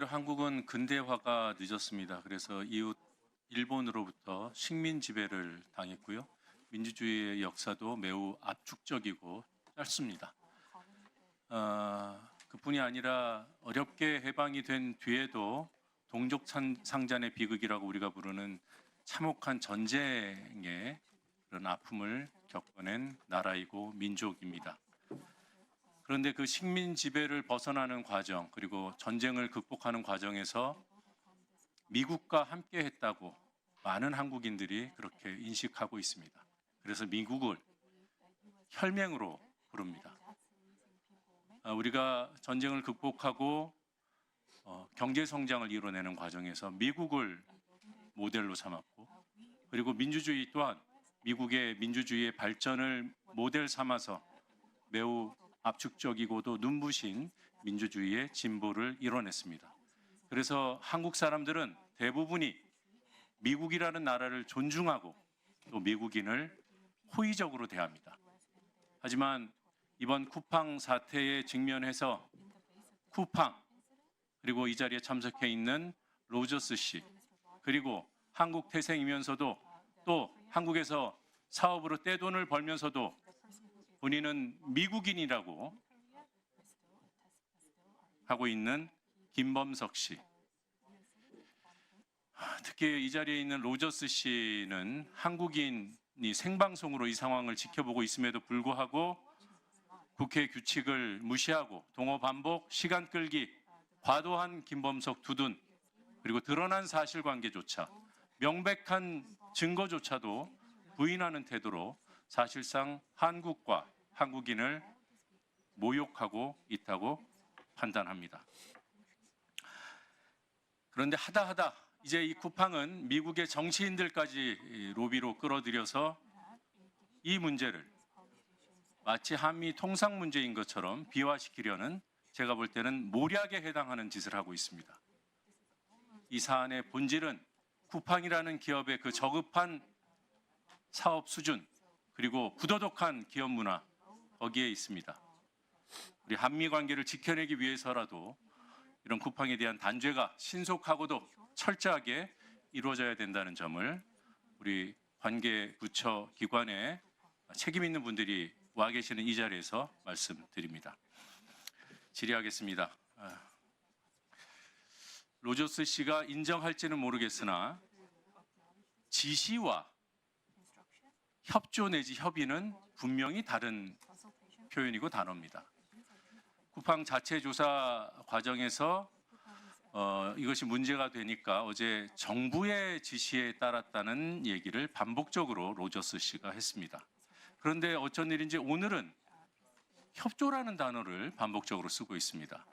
한국은 근대화가 늦었습니다. 그래서 이웃 일본으로부터 식민 지배를 당했고요. 민주주의의 역사도 매우 압축적이고 짧습니다. 그뿐이 아니라 어렵게 해방이 된 뒤에도 동족 상잔의 비극이라고 우리가 부르는 참혹한 전쟁의 그런 아픔을 겪어낸 나라이고 민족입니다. 그런데 그 식민 지배를 벗어나는 과정, 그리고 전쟁을 극복하는 과정에서 미국과 함께 했다고 많은 한국인들이 그렇게 인식하고 있습니다. 그래서 미국을 혈맹으로 부릅니다. 우리가 전쟁을 극복하고 경제 성장을 이뤄내는 과정에서 미국을 모델로 삼았고, 그리고 민주주의 또한 미국의 민주주의의 발전을 모델 삼아서 매우 압축적이고도 눈부신 민주주의의 진보를 이뤄냈습니다. 그래서 한국 사람들은 대부분이 미국이라는 나라를 존중하고 또 미국인을 호의적으로 대합니다. 하지만 이번 쿠팡 사태에 직면해서 쿠팡, 그리고 이 자리에 참석해 있는 로저스 씨, 그리고 한국 태생이면서도 또 한국에서 사업으로 떼돈을 벌면서도 본인은 미국인이라고 하고 있는 김범석 씨. 특히 이 자리에 있는 로저스 씨는 한국인이 생방송으로 이 상황을 지켜보고 있음에도 불구하고 국회 규칙을 무시하고 동어 반복, 시간 끌기, 과도한 김범석 두둔, 그리고 드러난 사실관계조차, 명백한 증거조차도 부인하는 태도로 사실상 한국과 한국인을 모욕하고 있다고 판단합니다. 그런데 하다 이제 이 쿠팡은 미국의 정치인들까지 로비로 끌어들여서 이 문제를 마치 한미 통상 문제인 것처럼 비화시키려는, 제가 볼 때는 모략에 해당하는 짓을 하고 있습니다. 이 사안의 본질은 쿠팡이라는 기업의 그 저급한 사업 수준, 그리고 부도덕한 기업 문화, 거기에 있습니다. 우리 한미 관계를 지켜내기 위해서라도 이런 쿠팡에 대한 단죄가 신속하고도 철저하게 이루어져야 된다는 점을 우리 관계 부처 기관의 책임 있는 분들이 와 계시는 이 자리에서 말씀드립니다. 질의하겠습니다. 로저스 씨가 인정할지는 모르겠으나 지시와 협조 내지 협의는 분명히 다른 표현이고 단어입니다. 쿠팡 자체 조사 과정에서 이것이 문제가 되니까 어제 정부의 지시에 따랐다는 얘기를 반복적으로 로저스 씨가 했습니다. 그런데 어쩐 일인지 오늘은 협조라는 단어를 반복적으로 쓰고 있습니다.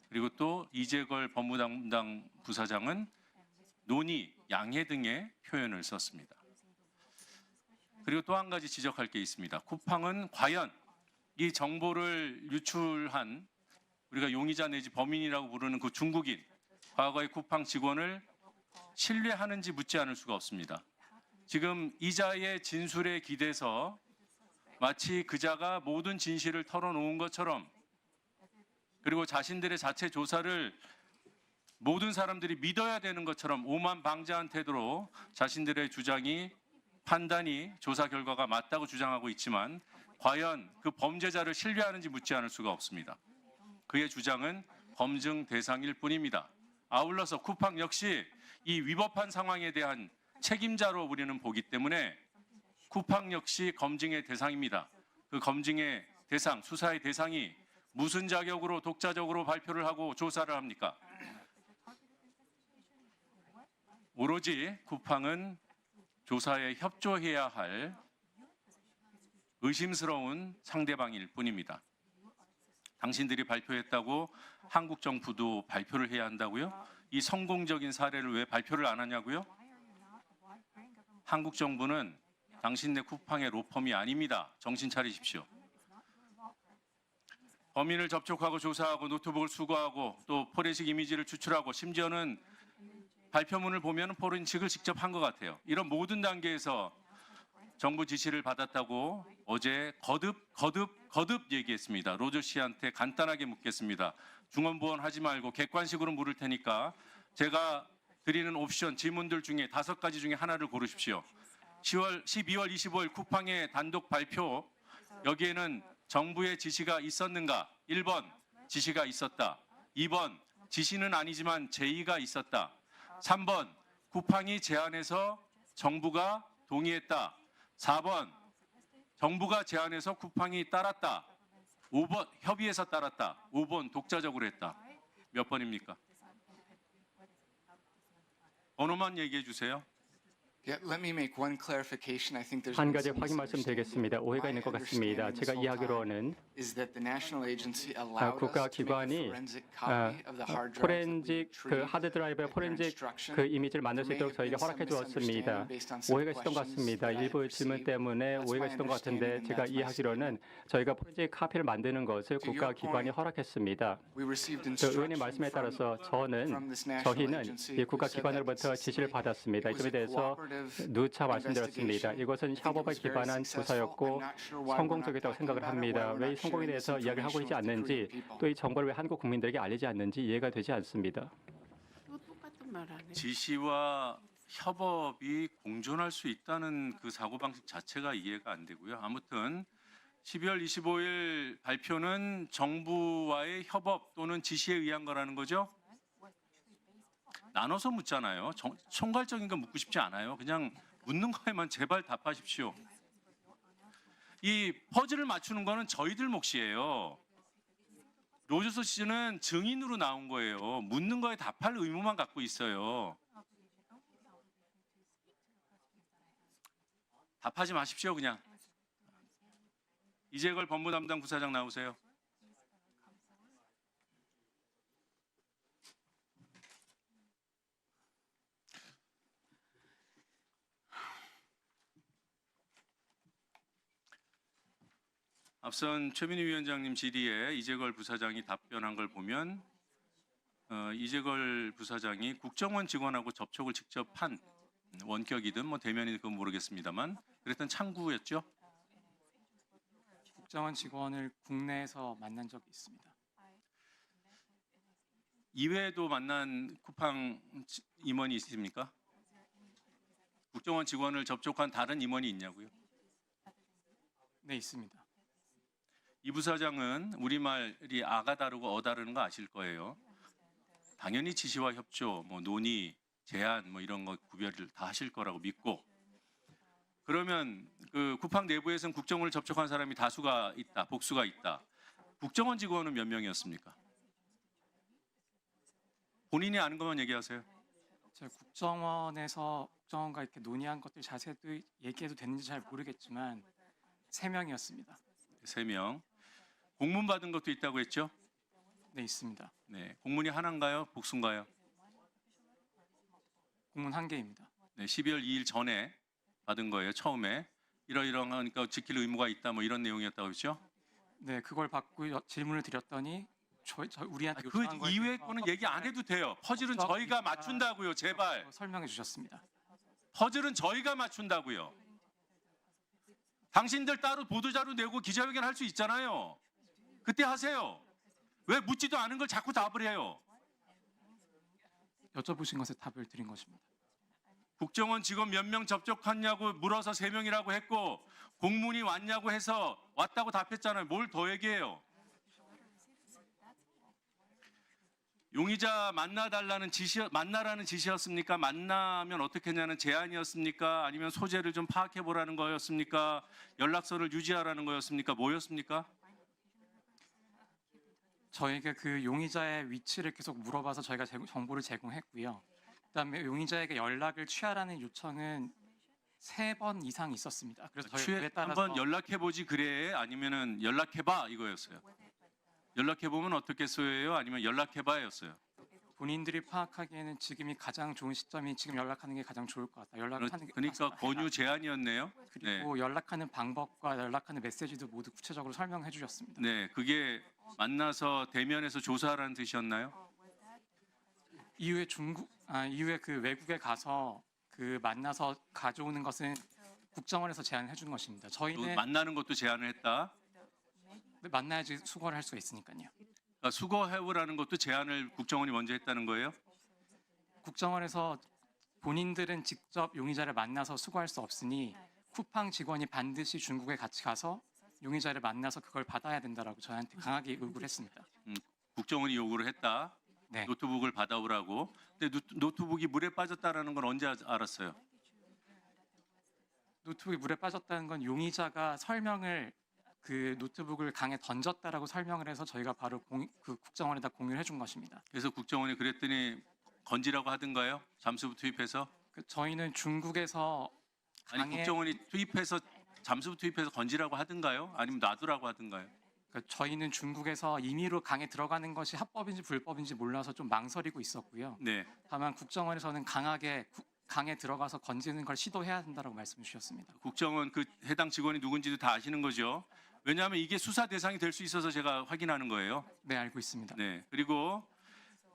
그리고 또 이재걸 법무담당 부사장은 논의, 양해 등의 표현을 썼습니다. 그리고 또 한 가지 지적할 게 있습니다. 쿠팡은 과연 이 정보를 유출한, 우리가 용의자 내지 범인이라고 부르는 그 중국인, 과거의 쿠팡 직원을 신뢰하는지 묻지 않을 수가 없습니다. 지금 이자의 진술에 기대서 마치 그자가 모든 진실을 털어놓은 것처럼, 그리고 자신들의 자체 조사를 모든 사람들이 믿어야 되는 것처럼 오만방자한 태도로 자신들의 주장이, 판단이, 조사 결과가 맞다고 주장하고 있지만 과연 그 범죄자를 신뢰하는지 묻지 않을 수가 없습니다. 그의 주장은 검증 대상일 뿐입니다. 아울러서 쿠팡 역시 이 위법한 상황에 대한 책임자로 우리는 보기 때문에 쿠팡 역시 검증의 대상입니다. 그 검증의 대상, 수사의 대상이 무슨 자격으로 독자적으로 발표를 하고 조사를 합니까? 오로지 쿠팡은 조사에 협조해야 할 의심스러운 상대방일 뿐입니다. 당신들이 발표했다고 한국 정부도 발표를 해야 한다고요? 이 성공적인 사례를 왜 발표를 안 하냐고요? 한국 정부는 당신네 쿠팡의 로펌이 아닙니다. 정신 차리십시오. 범인을 접촉하고 조사하고 노트북을 수거하고 또 포렌식 이미지를 추출하고 심지어는 발표문을 보면 포렌식을 직접 한 것 같아요. 이런 모든 단계에서 정부 지시를 받았다고 어제 거듭 얘기했습니다. 로저 씨한테 간단하게 묻겠습니다. 중언부언 하지 말고 객관식으로 물을 테니까 제가 드리는 옵션 질문들 중에 5가지 중에 하나를 고르십시오. 12월 25일 쿠팡의 단독 발표 여기에는 정부의 지시가 있었는가? 1번 지시가 있었다. 2번 지시는 아니지만 제의가 있었다. 3번 쿠팡이 제안해서 정부가 동의했다. 4번 정부가 제안해서 쿠팡이 따랐다. 5번 협의해서 따랐다. 5번 독자적으로 했다. 몇 번입니까? 번호만 얘기해 주세요. Yeah, let me make one clarification. I think there's 한 been 가지 some 확인 말씀드리겠습니다. 오해가 있는 것 같습니다. 제가 이해하기로는 is that the national agency allowed us to make a 국가기관이 forensic copy of the hard drives that we 포렌직 그 retrieved 하드 드라이브의 at your 포렌직 instruction. 그 이미지를 만들 수 There may 있도록 have 저희가 been some 허락해 주었습니다. misunderstanding based on some 오해가 있었던 것 questions 같습니다. that I 일부 have 질문 received. 때문에 That's 오해가 my 있었던 것 같은데 understanding and 제가 that's my 이해하기로는 statement. 저희가 포렌직 카피를 만드는 것을 To your 국가기관이 point, 허락했습니다. We received 그 instruction 의원님 말씀에 from 따라서 from this national 저희는 agency 이 who said that 국가기관으로부터 지시를 받았습니다. 이 it was 점에 a 대해서 cooperative 누차 말씀드렸습니다. investigation. 이것은 I think it 협업에 was very 기반한 successful. 조사였고 I'm not sure why we're not 성공적이었다고 talking 생각을 about it, 합니다. why we're 왜 이 not 성공에 sharing this 대해서 이야기를 하고 있지 information with the 않는지 Korean people. 또 이 정보를 왜 한국 국민들에게 알리지 않는지 이해가 되지 않습니다. 또 똑같은 말 안 해. 지시와 협업이 공존할 수 있다는 그 사고방식 자체가 이해가 안 되고요. 아무튼 12월 25일 발표는 정부와의 협업 또는 지시에 의한 거라는 거죠? 나눠서 묻잖아요. 총괄적인 거 묻고 싶지 않아요. 그냥 묻는 거에만 제발 답하십시오. 이 퍼즐을 맞추는 거는 저희들 몫이에요. 로저스 씨는 증인으로 나온 거예요. 묻는 거에 답할 의무만 갖고 있어요. 답하지 마십시오, 그냥. 이재걸 법무 담당 부사장 나오세요. 앞선 최민희 위원장님 질의에 이재걸 부사장이 답변한 걸 보면 이재걸 부사장이 국정원 직원하고 접촉을 직접 한 원격이든 뭐 대면이든 그건 모르겠습니다만 그랬던 창구였죠. 국정원 직원을 국내에서 만난 적이 있습니다. 이외에도 만난 쿠팡 임원이 있습니까? 국정원 직원을 접촉한 다른 임원이 있냐고요? 네, 있습니다. 이 부사장은 우리말이 아가 다르고 어 다르는 거 아실 거예요. 당연히 지시와 협조, 뭐 논의, 제안 뭐 이런 거 구별을 다 하실 거라고 믿고 그러면 그 쿠팡 내부에서는 국정원을 접촉한 사람이 다수가 있다, 복수가 있다. 국정원 직원은 몇 명이었습니까? 본인이 아는 것만 얘기하세요. 제가 국정원과 이렇게 논의한 것들 자세도 얘기해도 되는지 잘 모르겠지만 3명이었습니다. 3명. 공문 받은 것도 있다고 했죠? 네, 있습니다. 네, 공문이 하나인가요? 복수인가요? 공문 1개입니다. 네, 12월 2일 전에 받은 거예요. 처음에 이러이러하니까 지킬 의무가 있다 뭐 이런 내용이었다고 했죠? 네, 그걸 받고 질문을 드렸더니 우리한테 그 요청한 거에 이외의 대해서 거는 얘기 안 해도 돼요. 퍼즐은 저희가 맞춘다고요. 제발. 설명해 주셨습니다. 퍼즐은 저희가 맞춘다고요. 당신들 따로 보도자료 내고 기자회견 할 수 있잖아요. 그때 하세요. 왜 묻지도 않은 걸 자꾸 답을 해요. 여쭤보신 것에 답을 드린 것입니다. 국정원 직원 몇 명 접촉했냐고 물어서 3명이라고 했고 공문이 왔냐고 해서 왔다고 답했잖아요. 뭘 더 얘기해요. 용의자 만나라는 지시였습니까? 만나면 어떻게 했냐는 제안이었습니까? 아니면 소재를 좀 파악해 보라는 거였습니까? 연락처를 유지하라는 거였습니까? 뭐였습니까? 저에게 그 용의자의 위치를 계속 물어봐서 저희가 정보를 제공했고요. 그다음에 용의자에게 연락을 취하라는 요청은 3번 이상 있었습니다. 그래서 저희 그에 따라서 한번 연락해 보지 그래 아니면은 연락해 봐 이거였어요. 연락해 보면 어떻게 써요? 아니면 연락해 봐였어요. 본인들이 파악하기에는 지금이 가장 좋은 시점이 지금 연락하는 게 가장 좋을 것 같다. 연락하는 게 그러니까 권유 제안이었네요. 그리고 연락하는 방법과 연락하는 메시지도 모두 구체적으로 설명해 주셨습니다. 네, 그게 만나서 대면에서 조사하라는 뜻이었나요? 이후에 그 외국에 가서 그 만나서 가져오는 것은 국정원에서 제안을 해주는 것입니다. 또 저희는 만나는 것도 제안을 했다. 만나야지 수거를 할 수가 있으니까요. 그러니까 수거해오라는 것도 제안을 국정원이 먼저 했다는 거예요? 국정원에서 본인들은 직접 용의자를 만나서 수거할 수 없으니 쿠팡 직원이 반드시 중국에 같이 가서 용의자를 만나서 그걸 받아야 된다라고 저한테 강하게 요구를 했습니다. 국정원이 요구를 했다. 네. 노트북을 받아오라고. 근데 노트북이 물에 빠졌다라는 건 언제 알았어요? 노트북이 물에 빠졌다는 건 용의자가 설명을 그 노트북을 강에 던졌다라고 설명을 해서 저희가 바로 그 국정원에다 공유를 해준 것입니다. 그래서 국정원이 그랬더니 건지라고 하던가요? 잠수부 투입해서? 저희는 중국에서 아니 강에 국정원이 투입해서 잠수부 투입해서 건지라고 하던가요? 아니면 놔두라고 하던가요? 저희는 중국에서 임의로 강에 들어가는 것이 합법인지 불법인지 몰라서 좀 망설이고 있었고요. 네. 다만 국정원에서는 강하게 강에 들어가서 건지는 걸 시도해야 한다라고 말씀 주셨습니다. 국정원 그 해당 직원이 누군지도 다 아시는 거죠? 왜냐하면 이게 수사 대상이 될 수 있어서 제가 확인하는 거예요. 네, 알고 있습니다. 네. 그리고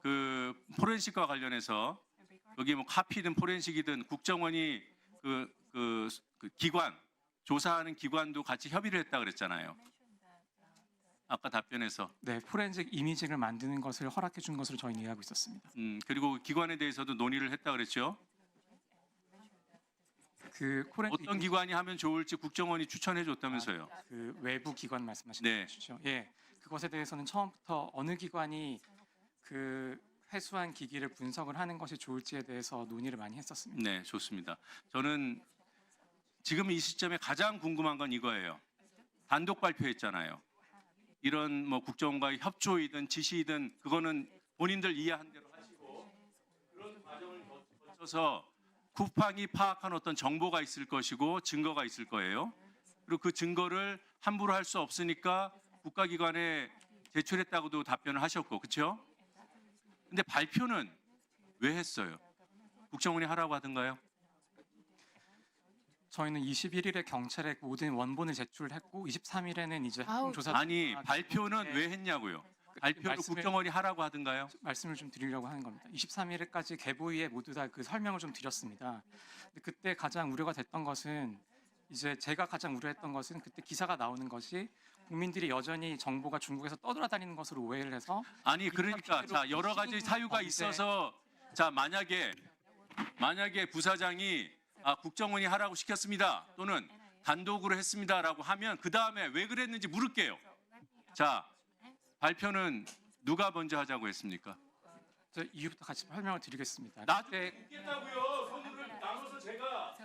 그 포렌식과 관련해서 여기 뭐 카피든 포렌식이든 국정원이 그 기관 조사하는 기관도 같이 협의를 했다 그랬잖아요. 아까 답변에서. 네, 포렌식 이미징을 만드는 것을 허락해 준 것으로 저희는 이해하고 있었습니다. 그리고 기관에 대해서도 논의를 했다 그랬죠. 그 포렌식 어떤 기관이 하면 좋을지 국정원이 추천해 줬다면서요. 그 외부 기관 말씀하시는 네. 것이죠. 예, 그것에 대해서는 처음부터 어느 기관이 그 회수한 기기를 분석을 하는 것이 좋을지에 대해서 논의를 많이 했었습니다. 네, 좋습니다. 저는 지금 이 시점에 가장 궁금한 건 이거예요. 단독 발표했잖아요. 이런 뭐 국정원과의 협조이든 지시이든 그거는 본인들 이해한 대로 하시고 그런 과정을 거쳐서 쿠팡이 파악한 어떤 정보가 있을 것이고 증거가 있을 거예요. 그리고 그 증거를 함부로 할 수 없으니까 국가기관에 제출했다고도 답변을 하셨고, 그렇죠? 근데 발표는 왜 했어요? 국정원이 하라고 하던가요? 저희는 21일에 경찰에 모든 원본을 제출했고 23일에는 이제 아우, 조사 아니 발표는 왜 했냐고요? 발표도 말씀을- 국정원이 하라고 하던가요? 말씀을 좀 드리려고 하는 겁니다. 23일까지 개보위에 모두 다 그 설명을 좀 드렸습니다. 근데 그때 가장 우려가 됐던 것은 이제 제가 가장 우려했던 것은 그때 기사가 나오는 것이 국민들이 여전히 정보가 중국에서 떠돌아다니는 것으로 오해를 해서 아니 그러니까 자 여러 가지 사유가 있어서 자 만약에 부사장이 국정원이 하라고 시켰습니다 또는 단독으로 했습니다라고 하면 그 다음에 왜 그랬는지 물을게요. 자 발표는 누가 먼저 하자고 했습니까? 저 이유부터 같이 설명을 드리겠습니다. 나도 그때 묻겠다고요. 손으로 나눠서 제가.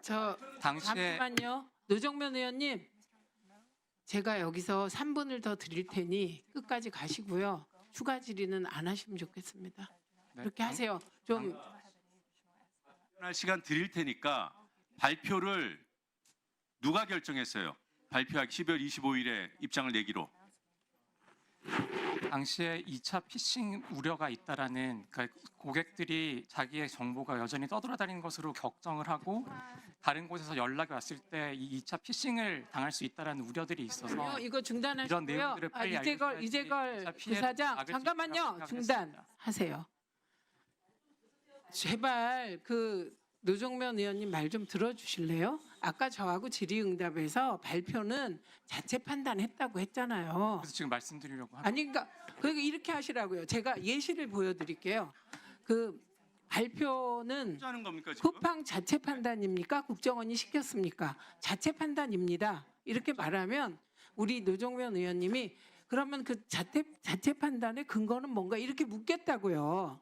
저 당시에 잠시만요. 노정면 의원님, 제가 여기서 3분을 더 드릴 테니 끝까지 가시고요. 추가 질의는 안 하시면 좋겠습니다. 네, 그렇게 하세요. 좀 할 시간 드릴 테니까 발표를 누가 결정했어요? 발표하기 12월 25일에 입장을 내기로. 당시에 2차 피싱 우려가 있다라는 그러니까 고객들이 자기의 정보가 여전히 떠돌아다니는 것으로 걱정을 하고 다른 곳에서 연락이 왔을 때 이 2차 피싱을 당할 수 있다라는 우려들이 있어서 이거 이런 중단하시고요. 내용들을 빨리 알려줘야지 이재걸 진짜 피해를 부사장 막을 수 잠깐만요. 있다고 생각했습니다. 중단하세요. 제발 그 노정면 의원님 말 좀 들어주실래요? 아까 저하고 질의응답에서 발표는 자체 판단했다고 했잖아요. 그래서 지금 말씀드리려고 합니다. 아니 그러니까 이렇게 하시라고요. 제가 예시를 보여드릴게요. 그 발표는 하는 겁니까 지금? 쿠팡 자체 판단입니까? 국정원이 시켰습니까? 자체 판단입니다. 이렇게 말하면 우리 노정면 의원님이 그러면 그 자체 판단의 근거는 뭔가 이렇게 묻겠다고요.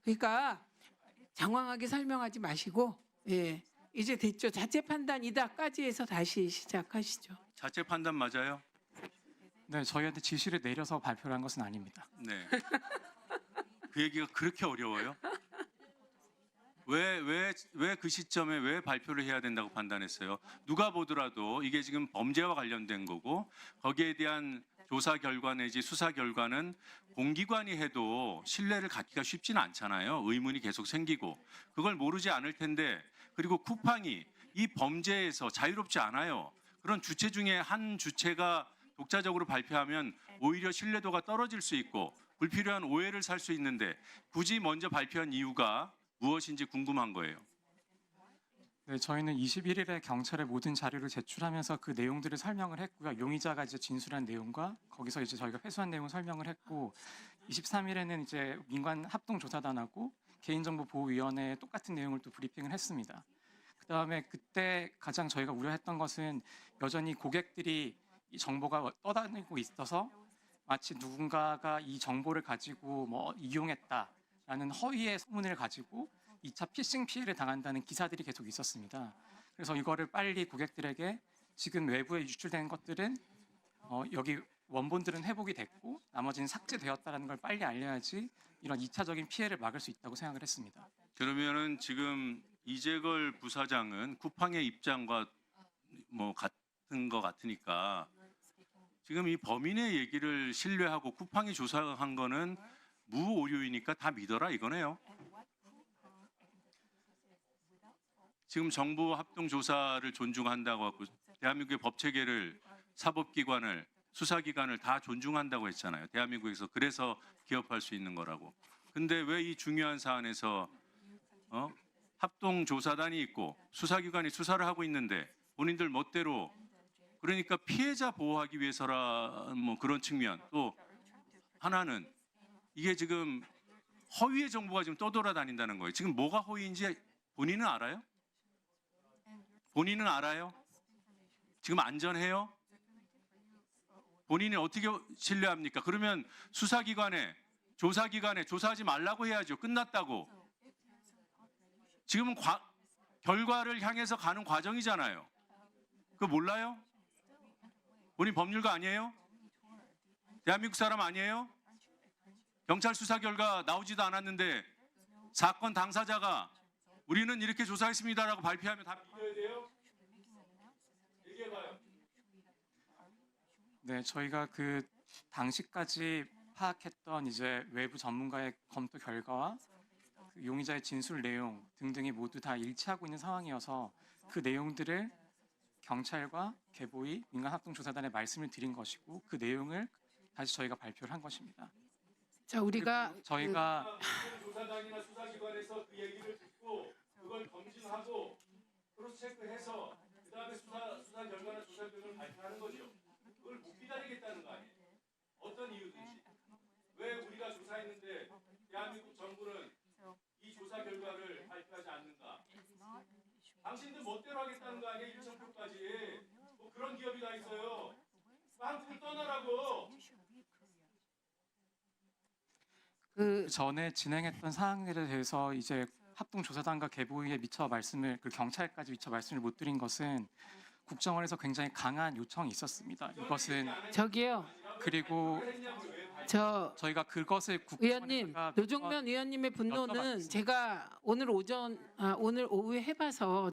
그러니까 장황하게 설명하지 마시고 예 이제 됐죠. 자체 판단이다까지 해서 다시 시작하시죠. 자체 판단 맞아요? 네, 저희한테 지시를 내려서 발표를 한 것은 아닙니다. 네. 그 얘기가 그렇게 어려워요? 왜 그 시점에 왜 발표를 해야 된다고 판단했어요? 누가 보더라도 이게 지금 범죄와 관련된 거고 거기에 대한 조사 결과 내지 수사 결과는 공기관이 해도 신뢰를 갖기가 쉽지는 않잖아요. 의문이 계속 생기고 그걸 모르지 않을 텐데 그리고 쿠팡이 이 범죄에서 자유롭지 않아요. 그런 주체 중에 한 주체가 독자적으로 발표하면 오히려 신뢰도가 떨어질 수 있고 불필요한 오해를 살 수 있는데 굳이 먼저 발표한 이유가 무엇인지 궁금한 거예요. 네, 저희는 21일에 경찰에 모든 자료를 제출하면서 그 내용들을 설명을 했고요. 용의자가 이제 진술한 내용과 거기서 이제 저희가 회수한 내용을 설명을 했고, 23일에는 이제 민관 합동조사단하고 개인정보보호위원회에 똑같은 내용을 또 브리핑을 했습니다. 그다음에 그때 가장 저희가 우려했던 것은 여전히 고객들이 이 정보가 떠다니고 있어서 마치 누군가가 이 정보를 가지고 뭐 이용했다라는 허위의 소문을 가지고 2차 피싱 피해를 당한다는 기사들이 계속 있었습니다. 그래서 이거를 빨리 고객들에게 지금 외부에 유출된 것들은 여기 원본들은 회복이 됐고 나머지는 삭제되었다라는 걸 빨리 알려야지 이런 2차적인 피해를 막을 수 있다고 생각을 했습니다. 그러면은 지금 이재걸 부사장은 쿠팡의 입장과 뭐 같은 것 같으니까 지금 이 범인의 얘기를 신뢰하고 쿠팡이 조사한 거는 무오류이니까 다 믿어라 이거네요. 지금 정부 합동 조사를 존중한다고 하고 대한민국의 법 체계를 사법기관을 수사기관을 다 존중한다고 했잖아요. 대한민국에서 그래서 기업할 수 있는 거라고. 근데 왜 이 중요한 사안에서 합동 조사단이 있고 수사기관이 수사를 하고 있는데 본인들 멋대로 그러니까 피해자 보호하기 위해서라 뭐 그런 측면 또 하나는 이게 지금 허위의 정보가 지금 떠돌아다닌다는 거예요. 지금 뭐가 허위인지 본인은 알아요? 본인은 알아요? 지금 안전해요? 본인이 어떻게 신뢰합니까? 그러면 수사기관에 조사기관에 조사하지 말라고 해야죠. 끝났다고. 지금은 결과를 향해서 가는 과정이잖아요. 그거 몰라요? 본인 법률가 아니에요? 대한민국 사람 아니에요? 경찰 수사 결과 나오지도 않았는데 사건 당사자가 우리는 이렇게 조사했습니다라고 발표하면 다 믿어야 돼요? 얘기해봐요. 네, 저희가 그 당시까지 파악했던 이제 외부 전문가의 검토 결과와 그 용의자의 진술 내용 등등이 모두 다 일치하고 있는 상황이어서 그 내용들을 경찰과 개보위 민간합동조사단에 말씀을 드린 것이고 그 내용을 다시 저희가 발표를 한 것입니다. 자, 우리가 그리고 저희가 조사단이나 수사기관에서 그 얘기를 듣고 그걸 검증하고 크로스 체크해서 그다음에 수사 결과나 조사 결과를 발표하는 거죠. 그걸 못 기다리겠다는 거 아니에요? 어떤 이유든지. 왜 우리가 조사했는데 대한민국 정부는 이 조사 결과를 발표하지 않는가? 당신들 멋대로 하겠다는 거 아니에요? 1,000표까지. 뭐 그런 기업이 다 있어요. 한국을 떠나라고. 그 전에 진행했던 사항들에 대해서 이제 합동조사단과 개보위에 미처 말씀을 그 경찰까지 미처 말씀을 못 드린 것은 국정원에서 굉장히 강한 요청이 있었습니다. 이것은 저기요. 그리고 저희가 그것을 의원님, 국정원에다가 노종면 의원님의 분노는 여쭤봤습니다. 제가 오늘 오후에 해봐서